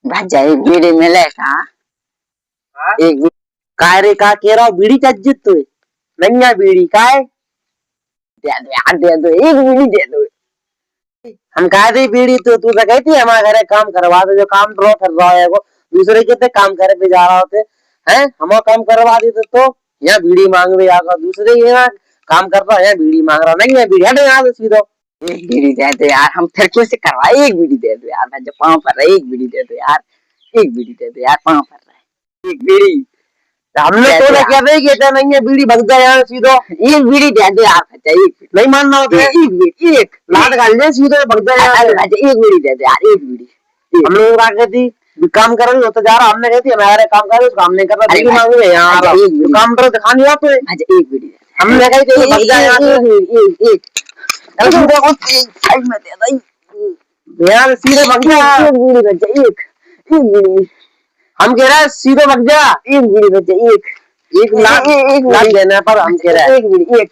भाजा एक बीड़ी मिले का एक काय रे का कह रहा हूँ बीड़ी का इज्जत तो नंगा बीड़ी काय दे दो यार दे दो एक बीड़ी दे दो हम कहा थे बीड़ी तो तू तो कहती है हमारे घर काम करवा दो जो काम ड्रॉ कर रहा है वो दूसरे के काम करे पे जा रहा होते हैं हम काम करवा देते तो यहाँ बीड़ी मांग रहे आगा दूसरे यहाँ काम कर रहा है बीड़ी मांग रहा नहीं है बीड़ी हटे यहाँ से सीधो एक बीड़ी दे दो यार हम फिर कैसे करवाए एक बीड़ी दे दो यार मैं जो पाँव पर रहा एक बीड़ी दे दो यार एक बीड़ी दे दो यार पाँव पर रहा एक बीड़ी हमने तो ना क्या नहीं कहता नहीं है बीड़ी भग जाए यार सीधो एक बीड़ी दे दो यार एक नहीं मानना होता एक बीड़ी एक लात गाल दे सीधो भग जाए यार एक बीड़ी दे दो यार एक बीड़ी हम लोग क्या कहती काम कर रही हो तो जा रहा हमने कहती हमारे काम कर रही काम नहीं कर रहा बीड़ी मांग रहे यार काम करो दिखा नहीं आप एक बीड़ी हमने कही तो भग जाए यार एक साइड में दे दो यार सीधे भग जा एक बीड़ी बच जा एक बीड़ी हम कह रहे हैं सीधे भग जा एक बीड़ी बच जा एक लाख देना पर हम कह रहे हैं एक बीड़ी एक